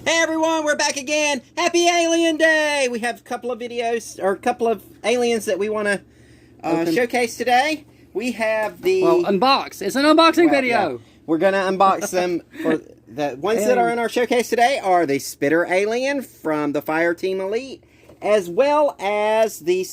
Hey everyone, we're back again. Happy Alien Day! We have a couple of videos, or a couple of aliens that we want to showcase today. We have the... Well, unbox. It's an unboxing video. Yeah. We're going to unbox them. For the ones that are in our showcase today are the Spitter Alien from the Fireteam Elite, as well as the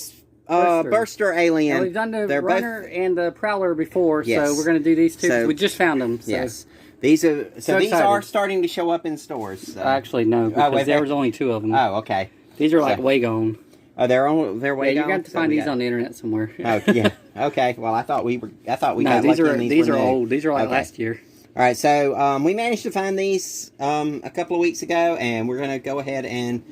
Burster Alien. Now, we've done the Runner and the Prowler before, so we're going to do these two. So, we just found them. So. Yes. These are starting to show up in stores. So. Actually, no, because there was only 2 of them. Oh, okay. These are like way gone. Oh, they're way gone. You got to find these on the internet somewhere. Oh, yeah. Okay. Well, I thought we got lucky. These are old. These are like last year. All right. So we managed to find these a couple of weeks ago, and we're gonna go ahead and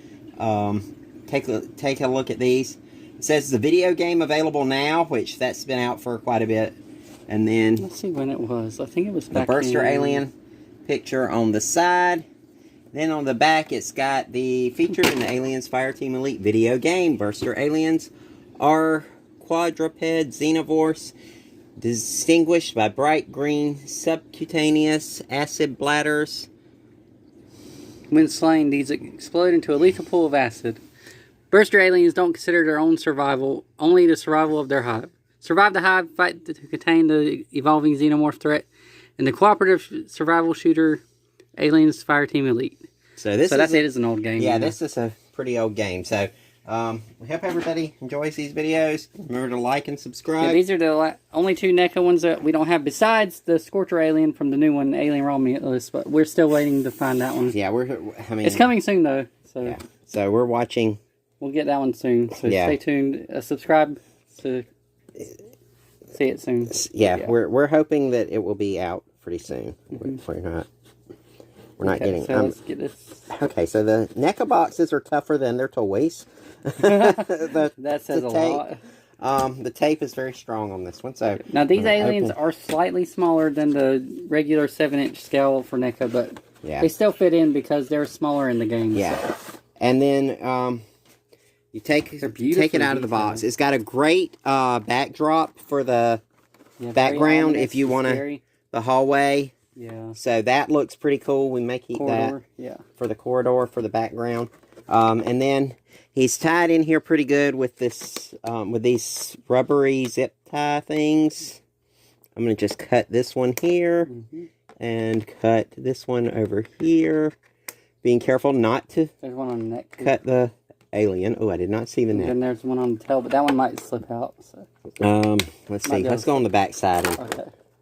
take a look at these. It says the video game available now, which that's been out for quite a bit. And then let's see when it was. I think it was back the Burster Alien picture on the side. Then on the back, it's got the featured in the Aliens Fireteam Elite video game. Burster Aliens are quadruped xenomorphs distinguished by bright green subcutaneous acid bladders. When slain, these explode into a lethal pool of acid. Burster aliens don't consider their own survival, only the survival of their hive. Survive the hive, fight to contain the evolving xenomorph threat, and the cooperative survival shooter Aliens Fireteam Elite. So that's it. It's an old game. Yeah, this is a pretty old game. So we hope everybody enjoys these videos. Remember to like and subscribe. Yeah, these are the only 2 NECA ones that we don't have, besides the Scorcher Alien from the new one, Alien Romulus. But we're still waiting to find that one. Yeah, it's coming soon though. So yeah. So we're watching. We'll get that one soon. So stay tuned. Subscribe to see it soon. Yeah, we're hoping that it will be out pretty soon. We're not getting. So let's get this. Okay, so the NECA boxes are tougher than their toys. That says a lot. The tape is very strong on this one. So now these aliens are slightly smaller than the regular 7-inch scale for NECA, but they still fit in because they're smaller in the game. Yeah, so. And then you take it out of the box. It's got a great backdrop for the background if you want the hallway. Yeah. So that looks pretty cool. We may keep that for the corridor for the background. And then he's tied in here pretty good with this with these rubbery zip tie things. I'm going to just cut this one here and cut this one over here. Being careful not to There's one on the neck. Cut the alien. Oh, I did not see the neck. And there's one on the tail, but that one might slip out. So. Let's see. Let's go on the back side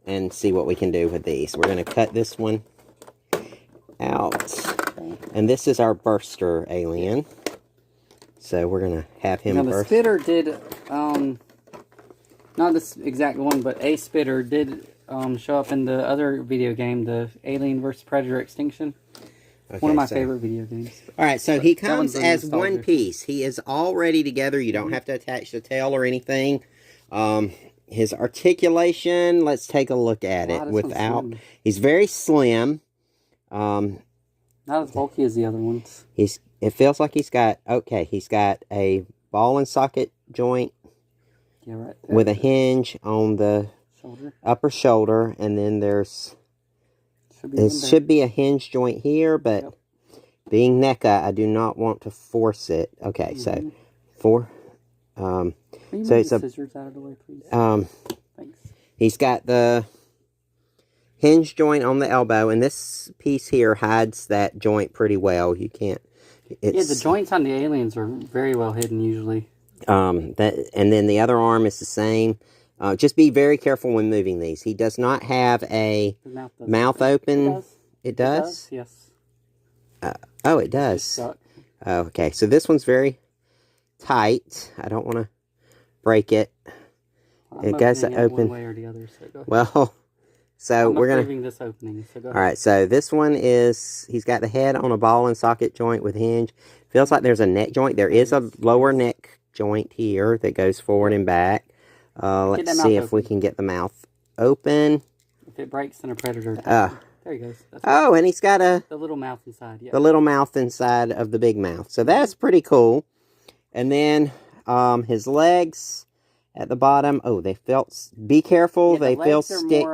and see what we can do with these. We're going to cut this one out. Okay. And this is our Burster alien. So we're going to have him burst. The Spitter did, not this exact one, but a Spitter did show up in the other video game, the Alien vs. Predator Extinction. Okay, one of my favorite video games. Alright, so he comes as one piece. He is already together. You don't have to attach the tail or anything. His articulation, let's take a look at it without. He's very slim. Not as bulky as the other ones. It feels like he's got a ball and socket joint with a hinge on the upper shoulder, and then there's should be a hinge joint here, but being NECA, I do not want to force it. Okay, so so it's a scissors out of the way, please. Thanks. He's got the hinge joint on the elbow, and this piece here hides that joint pretty well. You can't. The joints on the aliens are very well hidden usually. And then the other arm is the same. Just be very careful when moving these. He does not have a mouth open. It does? Yes. Oh, it does. Oh, okay. So this one's very tight. I don't want to break it. It does open. One way or the other, so well, so we're gonna. This opening, so go all right. So this one is. He's got the head on a ball and socket joint with hinge. Feels like there's a neck joint. There is a lower neck joint here that goes forward and back. Let's see if we can get the mouth open. If it breaks, then a predator. There he goes. And he's got the little mouth inside. Yeah. The little mouth inside of the big mouth. So that's pretty cool. And then his legs at the bottom. Oh, they felt. Be careful. They feel stick.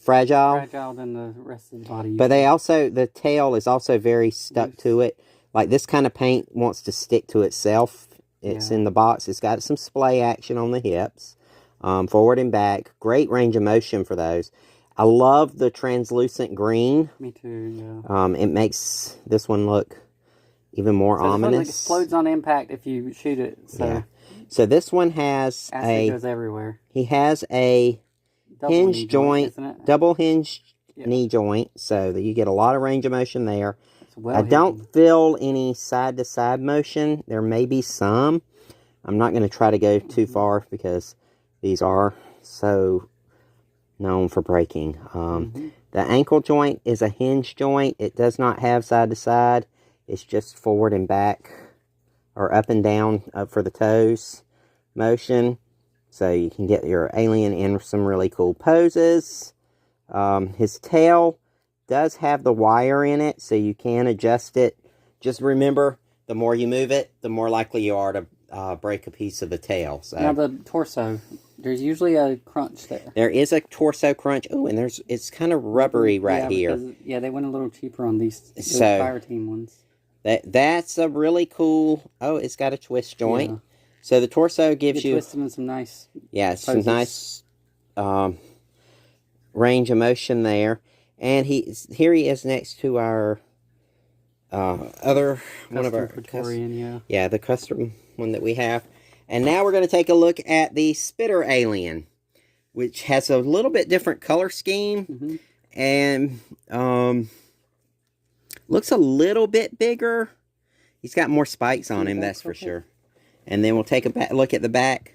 fragile than the rest of the body. But the tail is also very stuck to it. Like this kind of paint wants to stick to itself. It's in the box. It's got some splay action on the hips, forward and back. Great range of motion for those. I love the translucent green. Me too, yeah. It makes this one look even more ominous. This one explodes on impact if you shoot it. So this one has acid goes everywhere. He has a hinge joint, double hinge knee joint, so that you get a lot of range of motion there. I don't feel any side-to-side motion. There may be some. I'm not going to try to go too far because these are so known for breaking. The ankle joint is a hinge joint. It does not have side-to-side. It's just forward and back, or up and down for the toes motion. So you can get your alien in some really cool poses. His tail does have the wire in it, so you can adjust it. Just remember, the more you move it, the more likely you are to break a piece of the tail. So now the torso, there's usually a crunch there. There is a torso crunch. Oh, and it's kind of rubbery here. Because, they went a little cheaper on these Fireteam ones. That's a really cool. Oh, it's got a twist joint. Yeah. So the torso gives you twisting in some nice. Yeah, some nice range of motion there. And here he is next to our other one of our Praetorian, the custom one that we have. And now we're going to take a look at the Spitter Alien, which has a little bit different color scheme and looks a little bit bigger. He's got more spikes on him, that's for sure. And then we'll take a look at the back.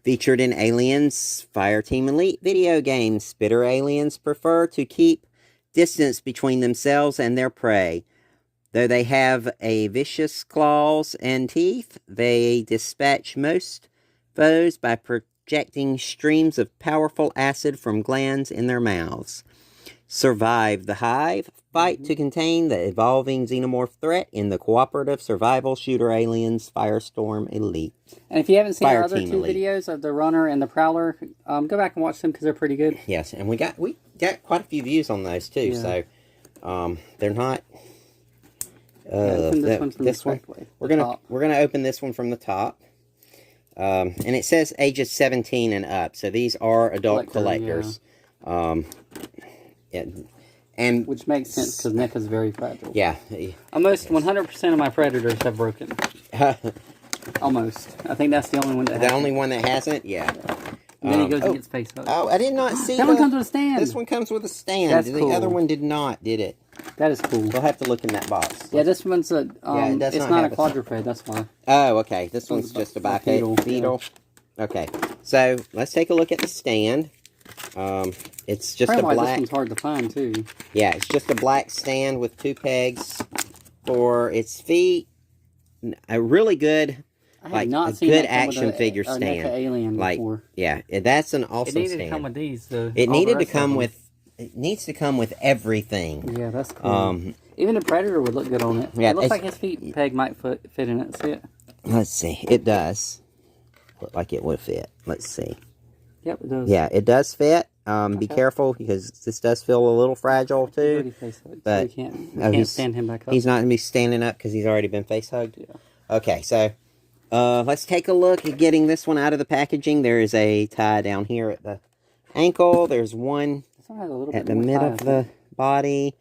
Featured in Aliens Fireteam Elite video games, Spitter aliens prefer to keep distance between themselves and their prey. Though they have a vicious claws and teeth, they dispatch most foes by projecting streams of powerful acid from glands in their mouths. Survive the hive. Fight to contain the evolving xenomorph threat in the cooperative survival shooter Aliens Firestorm Elite. And if you haven't seen our other two videos of the Runner and the Prowler, go back and watch them because they're pretty good. Yes, and we got quite a few views on those too. Yeah. So they're not. This one we're gonna open this one from the top. And it says ages 17 and up, so these are adult collectors. And which makes sense because NECA is very fragile. Yeah. Almost 100% of my Predators have broken. Almost. I think that's the only one that hasn't. The only one that hasn't? Yeah. And then he goes and gets face hugged. Oh, I did not see that one comes with a stand. This one comes with a stand. That's cool. The other one did not, did it? That is cool. We'll have to look in that box. Yeah, this one's a, it's not a quadruped, that's why. Oh, okay. This one's just a biped beetle. Yeah. Okay. So, let's take a look at the stand. It's just a black. This one's hard to find too. Yeah, it's just a black stand with 2 pegs for its feet. A really good, a good action figure stand. NECA Alien before. Yeah, that's an awesome stand. It needed to come with these. It needed to come with. It needs to come with everything. Yeah, that's cool. Even a Predator would look good on it. Yeah, it looks like his feet peg might fit in it. See it? Let's see. It does look like it would fit. Let's see. Yep, it does. Yeah, it does fit. Be careful because this does feel a little fragile too. But so you can't stand him back up. He's not going to be standing up because he's already been face hugged. Yeah. Okay, so let's take a look at getting this one out of the packaging. There is a tie down here at the ankle. There's one at the mid of the body,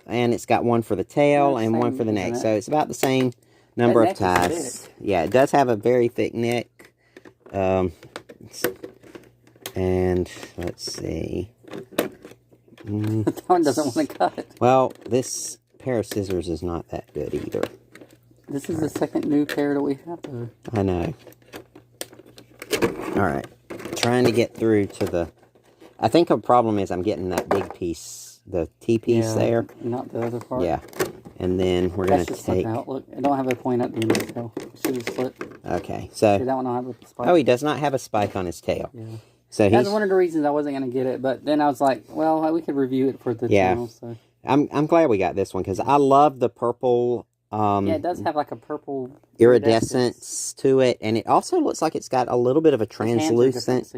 and it's got one for the tail and one for the neck. So it's about the same number of ties. Yeah, it does have a very thick neck. And let's see. That one doesn't want to cut. Well, this pair of scissors is not that good either. This is the second new pair that we have, though. I know. Alright. Trying to get through to the... I think the problem is I'm getting that big piece, the T-piece there. Not the other part. Yeah. And then we're going to take... Out. Look, it don't have a point at the end of the tail. It should have slipped. Okay, so... See, that one don't have a spike. Oh, he does not have a spike on his tail. Yeah. So that's one of the reasons I wasn't going to get it, but then I was like, well, we could review it for the channel. So. I'm glad we got this one, because I love the purple... yeah, it does have like a purple... iridescence to it, and it also looks like it's got a little bit of a translucent...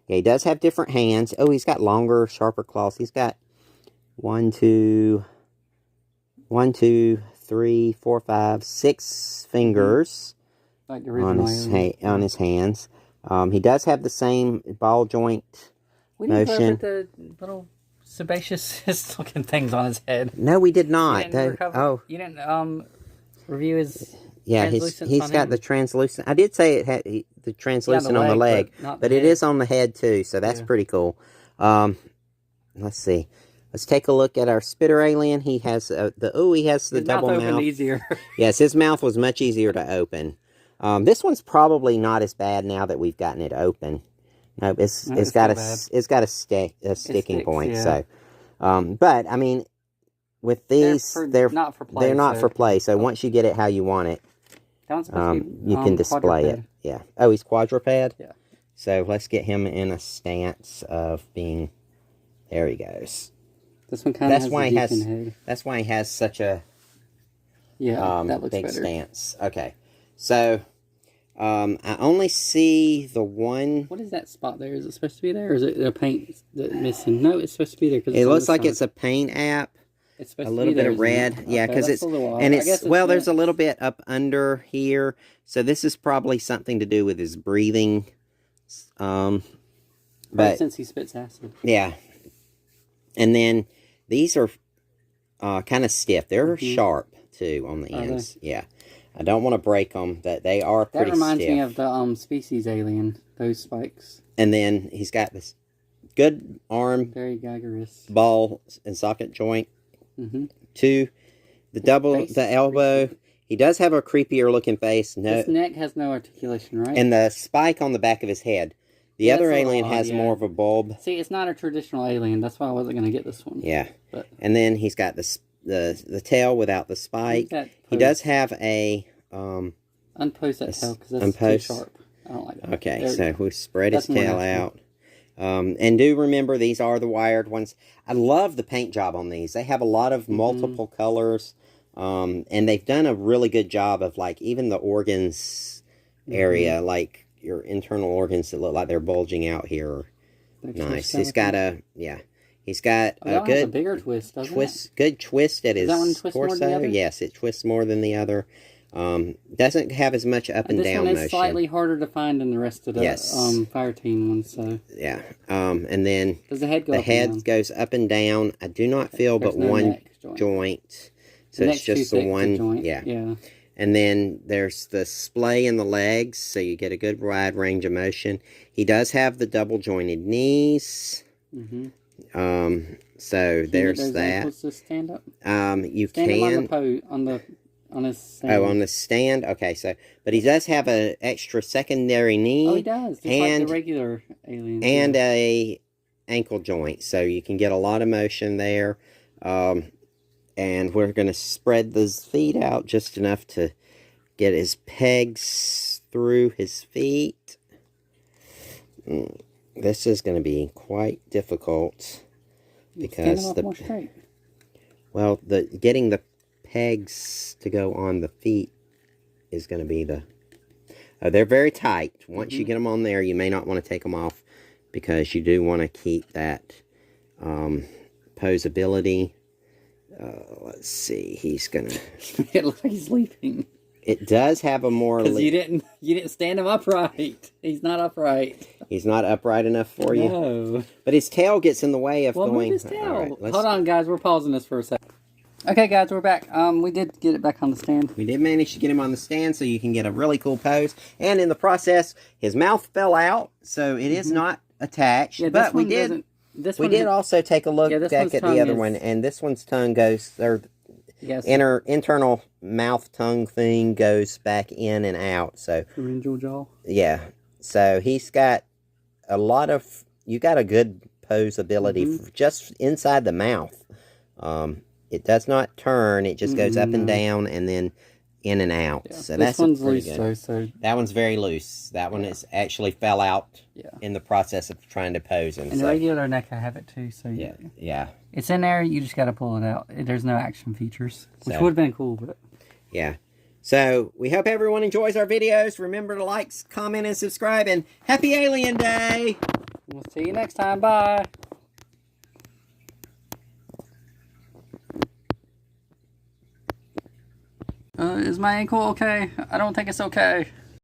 Yeah, he does have different hands. Oh, he's got longer, sharper claws. He's got 1, 2, 3, 4, 5, 6 fingers on his hands. He does have the same ball joint motion. Put the little sebaceous looking things on his head. No, we did not. You didn't review his. Yeah, he's got the translucent. I did say it had the translucent on the leg, but it is on the head too, so that's pretty cool. Let's see. Let's take a look at our spitter alien. He has he has the double mouth. Easier. Yes, his mouth was much easier to open. This one's probably not as bad now that we've gotten it open. No, it's got a sticking point. Yeah. So, but I mean, with these, they're not for play. They're not for play. So once you get it how you want it, you can display it. Yeah. Oh, he's quadruped. Yeah. So let's get him in a stance of being. There he goes. This one kind of has a decent head. That's why he has such a that looks big better. stance. Okay. So I only see the one. What is that spot there? Is it supposed to be there, or is it a paint that's missing? No, it's supposed to be there. It looks like it's a paint app. It's supposed a little to be bit of red. Yeah, because it's there's a little bit up under here. So this is probably something to do with his breathing. But since he spits acid. Yeah. And then these are kind of stiff. They're sharp too on the ends. Yeah. I don't want to break them. They are pretty stiff. That reminds me of the species alien. Those spikes. And then he's got this good arm. Very Geigerous. Ball and socket joint. Two, the elbow. He does have a creepier looking face. No, his neck has no articulation, right? And the spike on the back of his head. The other alien has more of a bulb. See, it's not a traditional alien. That's why I wasn't going to get this one. Yeah. And then he's got the tail without the spike. He does have a unpost that tail because that's too sharp. I don't like that. Okay, so we spread his tail out. And do remember, these are the wired ones. I love the paint job on these. They have a lot of multiple colors. And they've done a really good job of, like, even the organs area, like your internal organs that look like they're bulging out here are nice. He's got a good bigger twist, doesn't it? Good twist at his torso. More than the other? Yes, it twists more than the other. Doesn't have as much up and down motion. This one is slightly harder to find than the rest of the Fireteam ones. So yeah, and then does the head go? The head goes up and down. I do not feel but one joint. So it's just the one joint. Yeah. And then there's the splay in the legs, so you get a good wide range of motion. He does have the double jointed knees. So there's that. To stand up? You stand can on his stand. Oh, on the stand. Okay, so but he does have an extra secondary knee. Oh, he does. Just like the regular aliens. And a ankle joint, so you can get a lot of motion there. And we're going to spread those feet out just enough to get his pegs through his feet. This is going to be quite difficult because getting the pegs to go on the feet is going to be they're very tight. Once you get them on there, you may not want to take them off because you do want to keep that posability. Let's see. He's gonna. It looks like he's leaping. It does have a more. Because you didn't stand him upright. He's not upright. He's not upright enough for you. No. But his tail gets in the way of going. Move his tail. Right, hold on, guys. We're pausing this for a second. Okay, guys, we're back. We did get it back on the stand. We did manage to get him on the stand, so you can get a really cool pose. And in the process, his mouth fell out, so it is not attached. Yeah, but we did. We did also take a look back at the other one, and this one's tongue goes, or internal mouth tongue thing goes back in and out. So pharyngeal jaw. Yeah, so he's got a lot of. You got a good posability just inside the mouth. It does not turn; it just goes up and down, and then in and out. Yeah. So this one's loose, though. So that one's very loose. That one is actually fell out in the process of trying to pose him. And the regular NECA have it too. So yeah, it's in there. You just got to pull it out. There's no action features, which would have been cool, but yeah. So we hope everyone enjoys our videos. Remember to like, comment, and subscribe. And happy Alien Day! We'll see you next time. Bye. Is my ankle okay? I don't think it's okay.